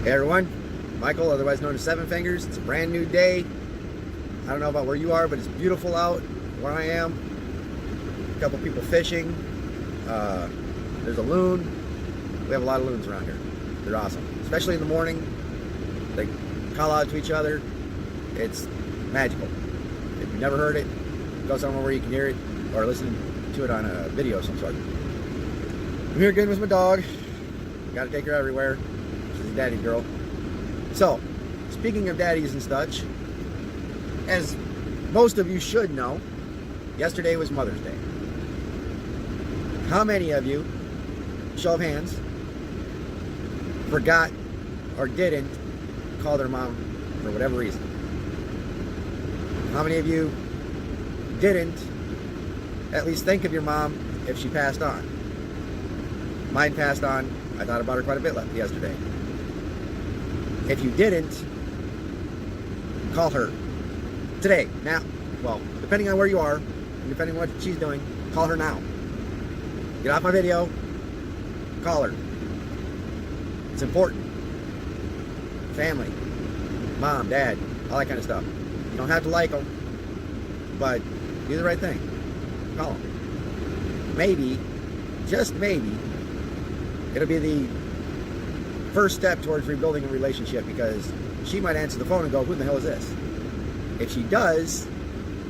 Hey everyone, Michael, otherwise known as Seven Fingers. It's a brand new day. I don't know about where you are, but it's beautiful out where I am. A couple people fishing. There's a loon. We have a lot of loons around here. They're awesome, especially in the morning. They call out to each other. It's magical. If you've never heard it, go somewhere where you can hear it or listen to it on a video of some sort. I'm here again with my dog. Got to take her everywhere. She's a daddy girl. So, speaking of daddies and such, as most of you should know, yesterday was Mother's Day. How many of you, show of hands, forgot or didn't call their mom for whatever reason? How many of you didn't at least think of your mom if she passed on? Mine passed on. I thought about her quite a bit yesterday. If you didn't, call her today, now. Well, depending on where you are, and depending on what she's doing, call her now. Get off my video, call her. It's important. Family, mom, dad, all that kind of stuff. You don't have to like them, but do the right thing. Call them. Maybe, just maybe, it'll be the first step towards rebuilding a relationship, because she might answer the phone and go, who the hell is this? If she does,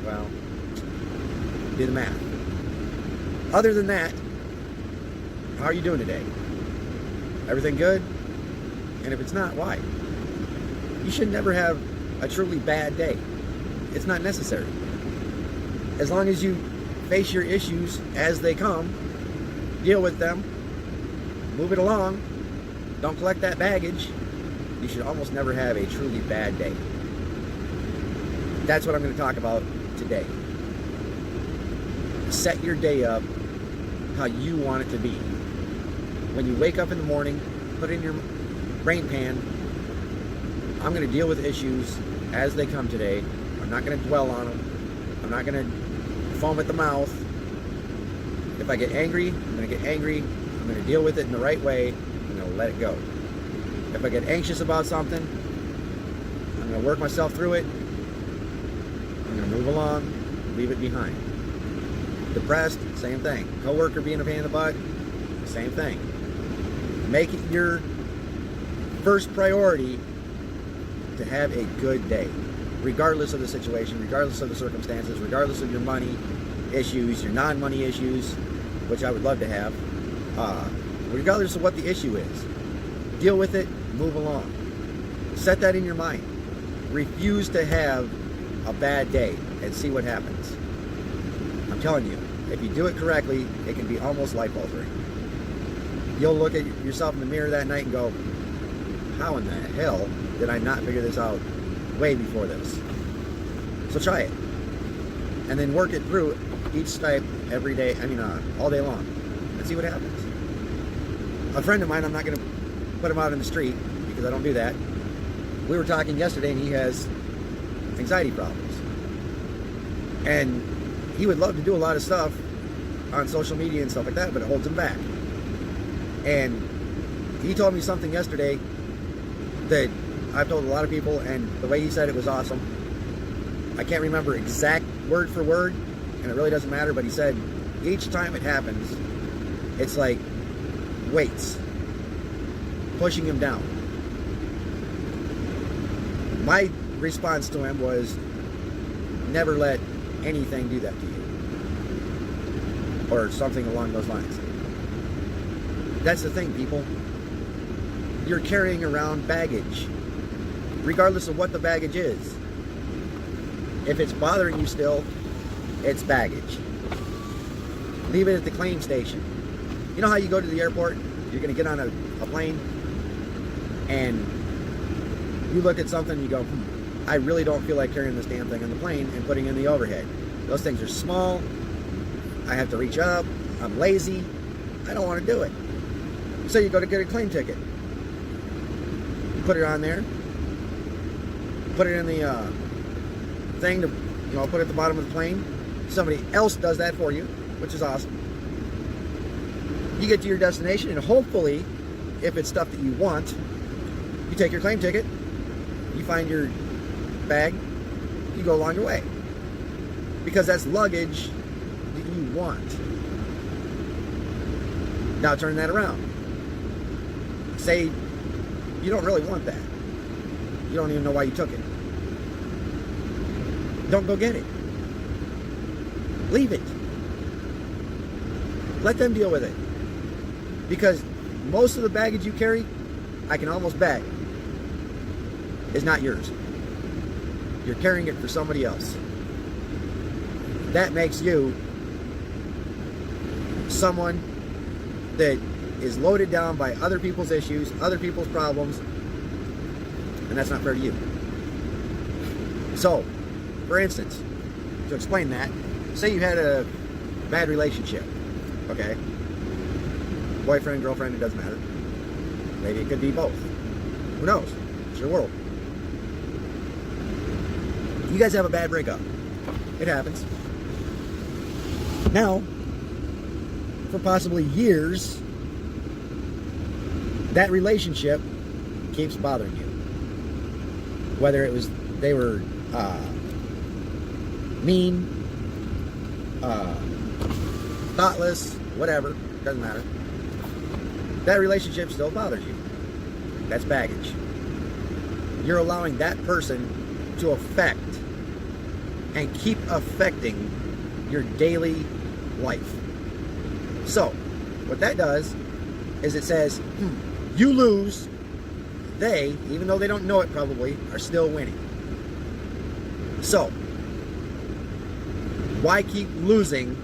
well, do the math. Other than that, how are you doing today? Everything good? And if it's not, why? You should never have a truly bad day. It's not necessary. As long as you face your issues as they come, deal with them, move it along, don't collect that baggage, you should almost never have a truly bad day. That's what I'm going to talk about today. Set your day up how you want it to be. When you wake up in the morning, put it in your brain pan, I'm going to deal with issues as they come today. I'm not going to dwell on them. I'm not going to foam at the mouth. If I get angry, I'm going to get angry. I'm going to deal with it in the right way. I'm going to let it go. If I get anxious about something, I'm going to work myself through it. I'm going to move along, leave it behind. Depressed, same thing. Coworker being a pain in the butt, same thing. Make it your first priority to have a good day, regardless of the situation, regardless of the circumstances, regardless of your money issues, your non-money issues, which I would love to have. Regardless of what the issue is, deal with it, move along. Set that in your mind. Refuse to have a bad day and see what happens. I'm telling you, if you do it correctly, it can be almost life-altering. You'll look at yourself in the mirror that night and go, how in the hell did I not figure this out way before this? So try it. And then work it through each step every day, all day long, and see what happens. A friend of mine, I'm not going to put him out in the street because I don't do that. We were talking yesterday and he has anxiety problems. And he would love to do a lot of stuff on social media and stuff like that, but it holds him back. And he told me something yesterday that I've told a lot of people, and the way he said it was awesome. I can't remember exact word for word, and it really doesn't matter, but he said each time it happens, it's like weights pushing him down. My response to him was, never let anything do that to you, or something along those lines. That's the thing, people. You're carrying around baggage, regardless of what the baggage is. If it's bothering you still, it's baggage. Leave it at the claim station. You know how you go to the airport, you're going to get on a plane, and you look at something and you go, I really don't feel like carrying this damn thing on the plane and putting in the overhead. Those things are small. I have to reach up. I'm lazy. I don't want to do it. So you go to get a claim ticket. You put it on there. Put it in the thing to, put it at the bottom of the plane. Somebody else does that for you, which is awesome. You get to your destination, and hopefully, if it's stuff that you want, You take your claim ticket, you find your bag, you go along your way. Because that's luggage that you want. Now turn that around. Say you don't really want that. You don't even know why you took it. Don't go get it. Leave it. Let them deal with it. Because most of the baggage you carry, I can almost bet, is not yours. You're carrying it for somebody else. That makes you someone that is loaded down by other people's issues, other people's problems, and that's not fair to you. So, for instance, to explain that, say you had a bad relationship, okay? Boyfriend, girlfriend, it doesn't matter. Maybe it could be both. Who knows? It's your world. You guys have a bad breakup. It happens. Now, for possibly years, that relationship keeps bothering you. Whether it was they were mean, thoughtless, whatever, doesn't matter. That relationship still bothers you. That's baggage. You're allowing that person to affect and keep affecting your daily life. So, what that does is it says, you lose, they, even though they don't know it probably, are still winning. So, why keep losing,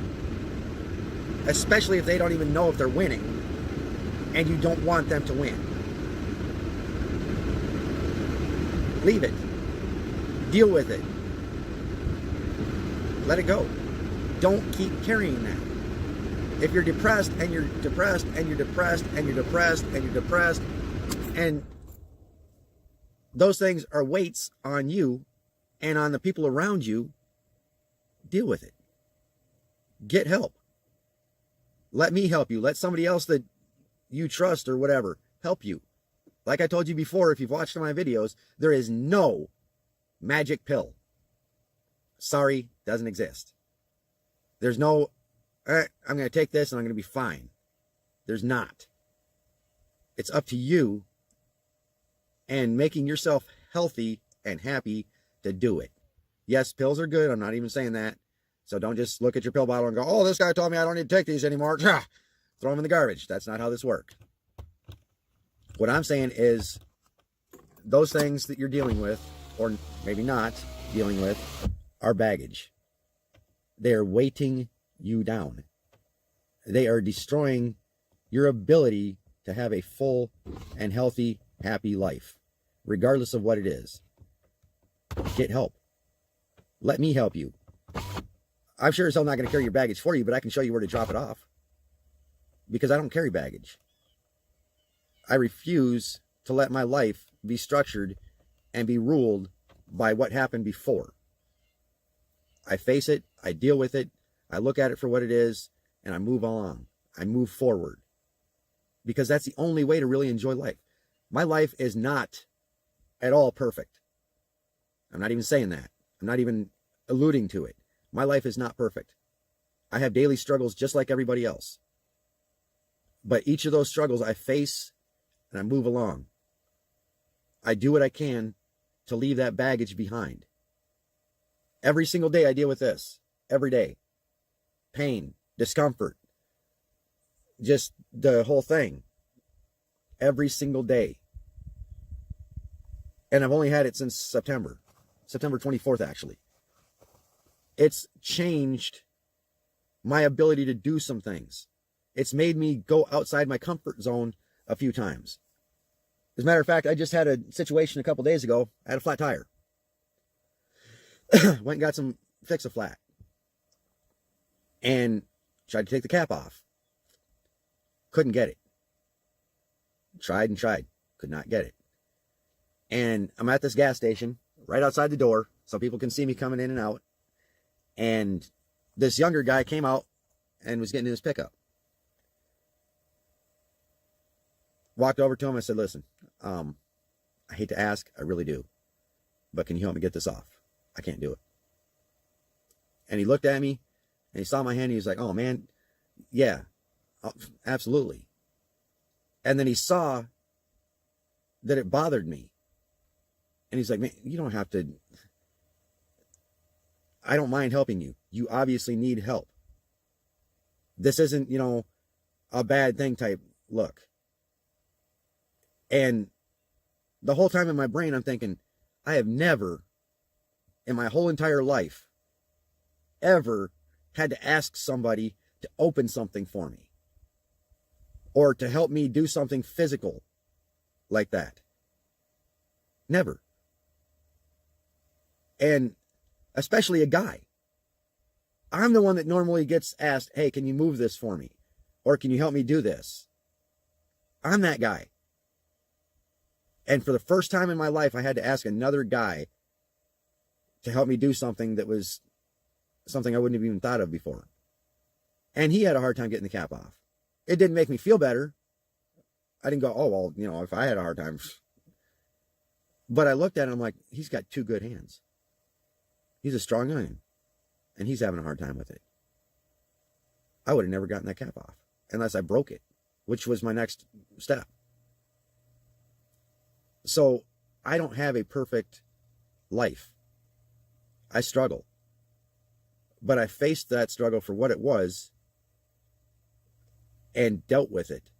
especially if they don't even know if they're winning, and you don't want them to win? Leave it. Deal with it. Let it go. Don't keep carrying that. If you're depressed and you're depressed and you're depressed and you're depressed and you're depressed, and those things are weights on you and on the people around you, deal with it. Get help. Let me help you. Let somebody else that you trust or whatever help you. Like I told you before, if you've watched my videos, there is no magic pill. Sorry, doesn't exist. There's no, I'm going to take this and I'm going to be fine. There's not. It's up to you and making yourself healthy and happy to do it. Yes, pills are good. I'm not even saying that. So don't just look at your pill bottle and go, oh, this guy told me I don't need to take these anymore. Throw them in the garbage. That's not how this works. What I'm saying is those things that you're dealing with, or maybe not dealing with, are baggage. They are weighting you down. They are destroying your ability to have a full and healthy, happy life, regardless of what it is. Get help. Let me help you. I'm sure as hell not going to carry your baggage for you, but I can show you where to drop it off. Because I don't carry baggage. I refuse to let my life be structured and be ruled by what happened before. I face it, I deal with it, I look at it for what it is, and I move on. I move forward. Because that's the only way to really enjoy life. My life is not at all perfect. I'm not even saying that. I'm not even alluding to it. My life is not perfect. I have daily struggles just like everybody else. But each of those struggles I face and I move along. I do what I can to leave that baggage behind. Every single day I deal with this. Every day. Pain, discomfort, just the whole thing. Every single day. And I've only had it since September 24th, actually. It's changed my ability to do some things. It's made me go outside my comfort zone a few times. As a matter of fact, I just had a situation a couple days ago. I had a flat tire. Went and got some Fix-A-Flat. And tried to take the cap off. Couldn't get it. Tried and tried. Could not get it. And I'm at this gas station right outside the door so people can see me coming in and out. And this younger guy came out and was getting in his pickup. Walked over to him and said, listen, I hate to ask, I really do. But can you help me get this off? I can't do it. And he looked at me and he saw my hand and he was like, oh man, yeah, absolutely. And then he saw that it bothered me. And he's like, man, you don't have to. I don't mind helping you. You obviously need help. This isn't, a bad thing type look. And the whole time in my brain, I'm thinking, I have never in my whole entire life ever had to ask somebody to open something for me or to help me do something physical like that. Never. And especially a guy. I'm the one that normally gets asked, hey, can you move this for me? Or can you help me do this? I'm that guy. And for the first time in my life, I had to ask another guy to help me do something that was something I wouldn't have even thought of before. And he had a hard time getting the cap off. It didn't make me feel better. I didn't go, oh, well, if I had a hard time. But I looked at him like, he's got two good hands. He's a strong onion. And he's having a hard time with it. I would have never gotten that cap off unless I broke it, which was my next step. So I don't have a perfect life. I struggle. But I faced that struggle for what it was and dealt with it.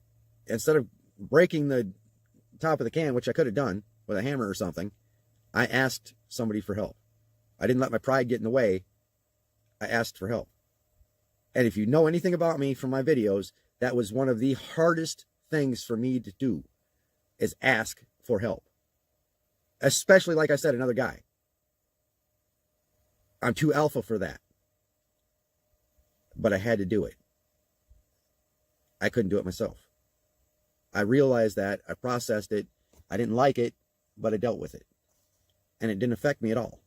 Instead of breaking the top of the can, which I could have done with a hammer or something, I asked somebody for help. I didn't let my pride get in the way. I asked for help. And if you know anything about me from my videos, that was one of the hardest things for me to do, is ask for help. Especially, like I said, another guy. I'm too alpha for that. But I had to do it. I couldn't do it myself. I realized that. I processed it. I didn't like it, but I dealt with it. And it didn't affect me at all.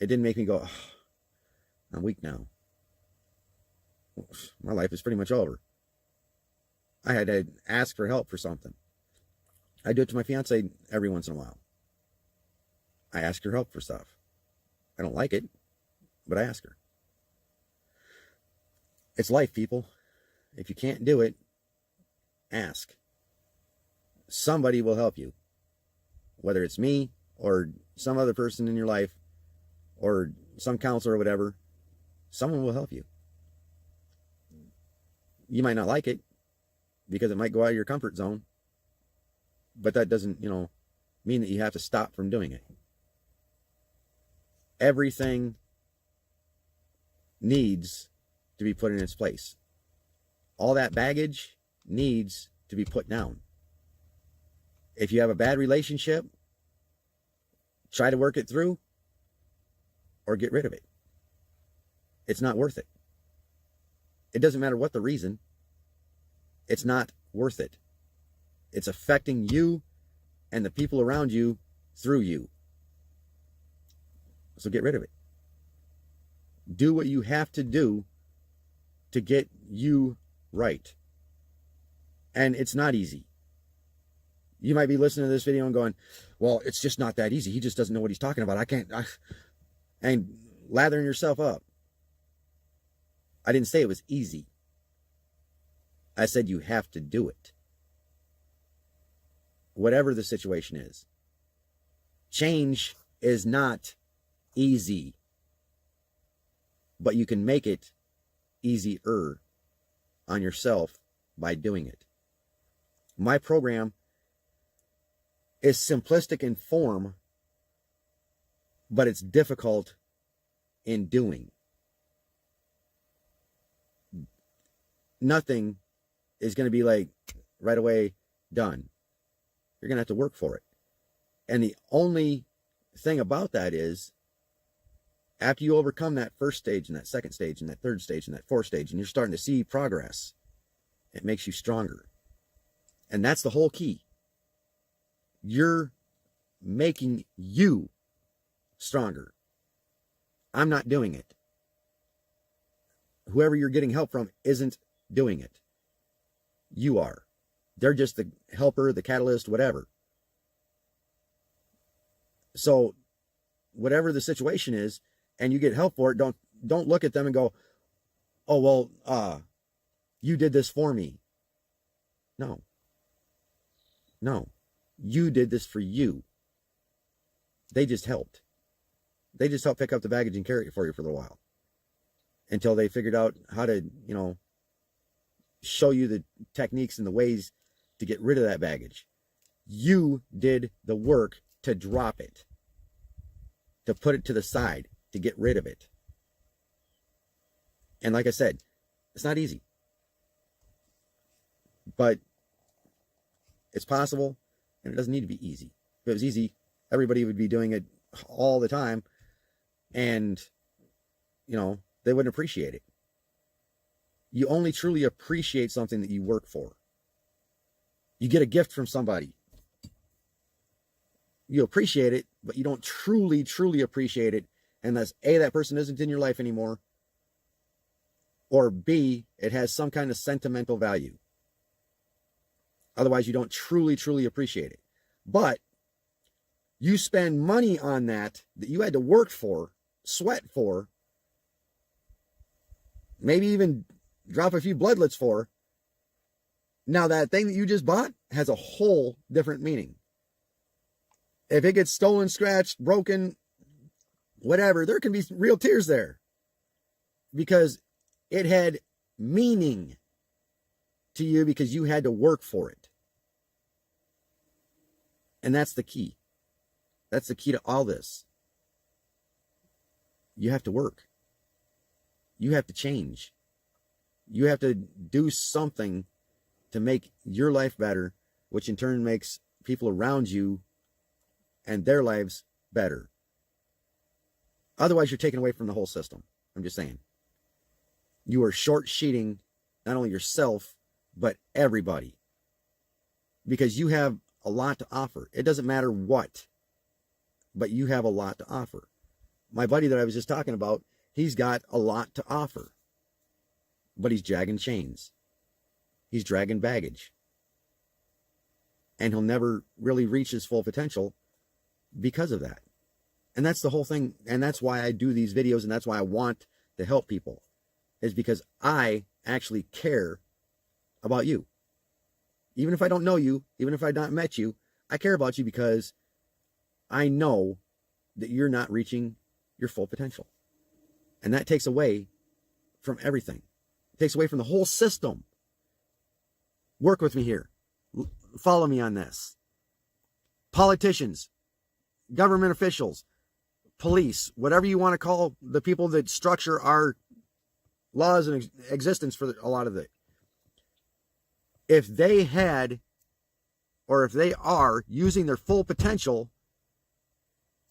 It didn't make me go, oh, I'm weak now. My life is pretty much over. I had to ask for help for something. I do it to my fiance every once in a while. I ask her help for stuff. I don't like it, but I ask her. It's life, people. If you can't do it, ask. Somebody will help you. Whether it's me or some other person in your life or some counselor or whatever, someone will help you. You might not like it because it might go out of your comfort zone, but that doesn't, mean that you have to stop from doing it. Everything needs to be put in its place. All that baggage needs to be put down. If you have a bad relationship, try to work it through or get rid of it. It's not worth it. It doesn't matter what the reason. It's not worth it. It's affecting you and the people around you through you. So get rid of it. Do what you have to do to get you right. And it's not easy. You might be listening to this video and going, well, it's just not that easy. He just doesn't know what he's talking about. And lathering yourself up. I didn't say it was easy. I said you have to do it. Whatever the situation is. Change is not easy. But you can make it easier on yourself by doing it. My program is simplistic in form, but it's difficult in doing. Nothing is going to be like right away done. You're going to have to work for it. And the only thing about that is, after you overcome that first stage and that second stage and that third stage and that fourth stage, and you're starting to see progress, it makes you stronger. And that's the whole key. You're making you stronger. I'm not doing it. Whoever you're getting help from isn't doing it. You are. They're just the helper, the catalyst, whatever. So whatever the situation is, and you get help for it, don't look at them and go, oh, well, you did this for me. No. You did this for you. They just helped. They just helped pick up the baggage and carry it for you for a while. Until they figured out how to, show you the techniques and the ways to get rid of that baggage. You did the work to drop it. To put it to the side. To get rid of it. And like I said, it's not easy. But it's possible, and it doesn't need to be easy. If it was easy, everybody would be doing it all the time, and, they wouldn't appreciate it. You only truly appreciate something that you work for. You get a gift from somebody. You appreciate it, but you don't truly, truly appreciate it unless A, that person isn't in your life anymore, or B, it has some kind of sentimental value. Otherwise, you don't truly, truly appreciate it. But you spend money on that you had to work for, sweat for, maybe even drop a few bloodlets for. Now that thing that you just bought has a whole different meaning. If it gets stolen, scratched, broken, whatever, there can be real tears there. Because it had meaning to you because you had to work for it. And that's the key. That's the key to all this. You have to work. You have to change. You have to do something to make your life better, which in turn makes people around you and their lives better. Otherwise, you're taken away from the whole system. I'm just saying. You are short-sheeting not only yourself, but everybody. Because you have a lot to offer. It doesn't matter what, but you have a lot to offer. My buddy that I was just talking about, he's got a lot to offer. But he's dragging chains. He's dragging baggage. And he'll never really reach his full potential because of that. And that's the whole thing. And that's why I do these videos, and that's why I want to help people. Is because I actually care about you. Even if I don't know you, even if I've not met you, I care about you because I know that you're not reaching your full potential. And that takes away from everything. It takes away from the whole system. Work with me here. Follow me on this. Politicians, government officials, police, whatever you want to call the people that structure our laws and existence for a lot of it. If they had, or if they are using their full potential,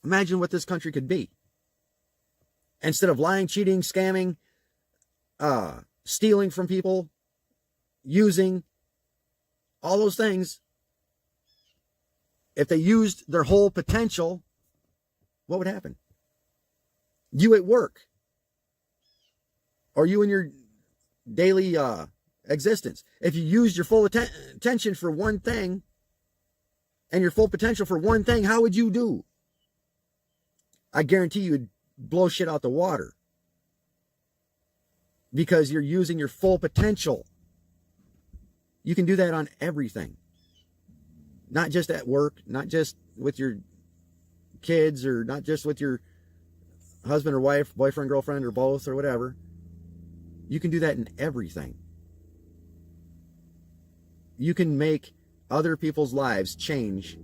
imagine what this country could be. Instead of lying, cheating, scamming, stealing from people, using, all those things, if they used their whole potential, what would happen? You at work, or you in your daily existence, if you used your full attention for one thing and your full potential for one thing, how would you do? I guarantee you would blow shit out the water because you're using your full potential. You can do that on everything, not just at work, not just with your kids, or not just with your husband or wife, boyfriend, girlfriend, or both, or whatever. You can do that in everything. You can make other people's lives change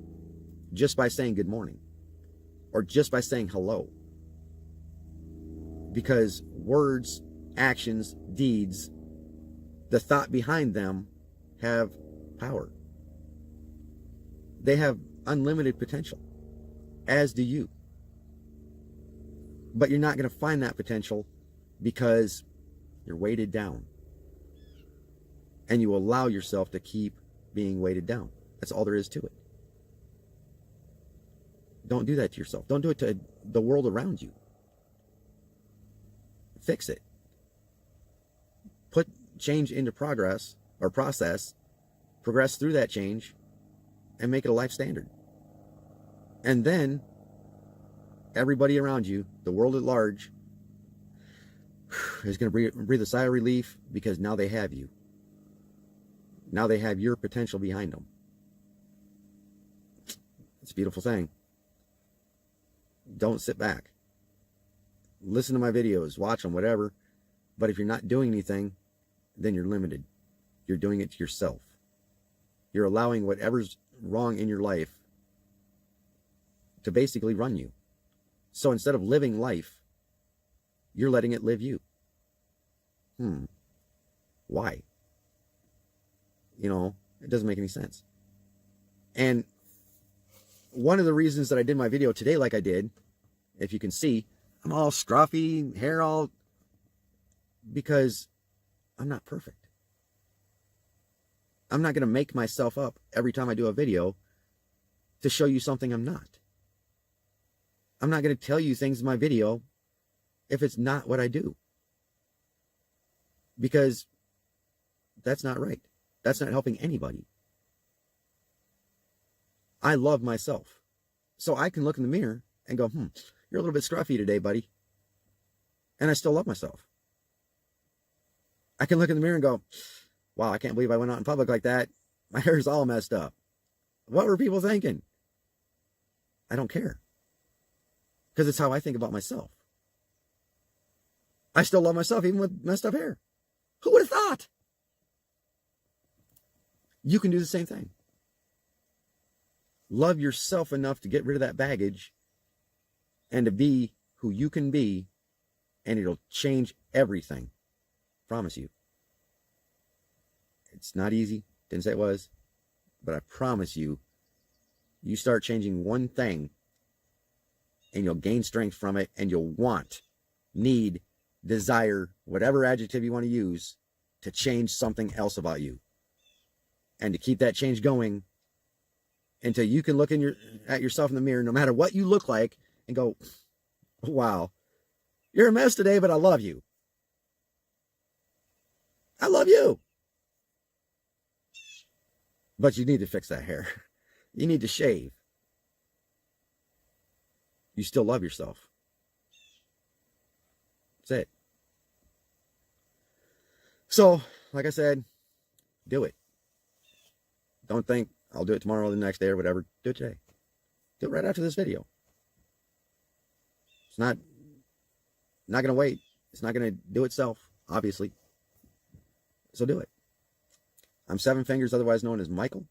just by saying good morning or just by saying hello. Because words, actions, deeds, the thought behind them have power. They have unlimited potential, as do you. But you're not going to find that potential because you're weighted down. And you allow yourself to keep being weighted down. That's all there is to it. Don't do that to yourself. Don't do it to the world around you. Fix it. Put change into progress or process, progress through that change, and make it a life standard. And then everybody around you, the world at large, is going to breathe a sigh of relief, because now they have you. Now they have your potential behind them. It's a beautiful thing. Don't sit back. Listen to my videos, watch them, whatever. But if you're not doing anything, then you're limited. You're doing it to yourself. You're allowing whatever's wrong in your life to basically run you. So instead of living life, you're letting it live you. Why? You know, it doesn't make any sense. And one of the reasons that I did my video today like I did, if you can see, I'm all scruffy, hair all, because I'm not perfect. I'm not going to make myself up every time I do a video to show you something I'm not. I'm not going to tell you things in my video if it's not what I do. Because that's not right. That's not helping anybody. I love myself. So I can look in the mirror and go, you're a little bit scruffy today, buddy. And I still love myself. I can look in the mirror and go, wow, I can't believe I went out in public like that. My hair's all messed up. What were people thinking? I don't care. Because it's how I think about myself. I still love myself even with messed up hair. Who would have thought? You can do the same thing. Love yourself enough to get rid of that baggage and to be who you can be, and it'll change everything. Promise you. It's not easy. Didn't say it was. But I promise you, you start changing one thing and you'll gain strength from it, and you'll want, need, desire, whatever adjective you want to use, to change something else about you. And to keep that change going until you can look at yourself in the mirror, no matter what you look like, and go, wow, you're a mess today, but I love you. I love you. But you need to fix that hair. You need to shave. You still love yourself. That's it. So, like I said, do it. Don't think I'll do it tomorrow or the next day or whatever. Do it today. Do it right after this video. It's not going to wait. It's not going to do itself, obviously. So do it. I'm Seven Fingers, otherwise known as Michael.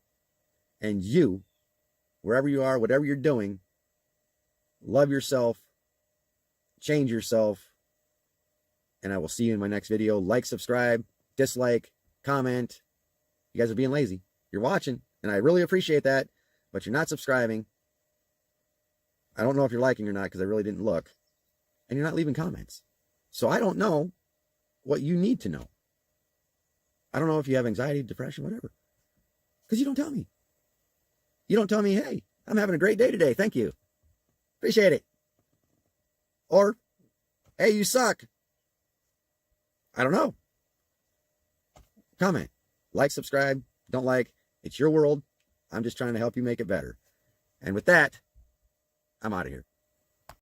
And you, wherever you are, whatever you're doing, love yourself, change yourself, and I will see you in my next video. Like, subscribe, dislike, comment. You guys are being lazy. You're watching, and I really appreciate that, but you're not subscribing. I don't know if you're liking or not because I really didn't look. And you're not leaving comments. So I don't know what you need to know. I don't know if you have anxiety, depression, whatever. Because you don't tell me. You don't tell me, hey, I'm having a great day today. Thank you. Appreciate it. Or, hey, you suck. I don't know. Comment. Like, subscribe. Don't like. It's your world. I'm just trying to help you make it better. And with that, I'm out of here.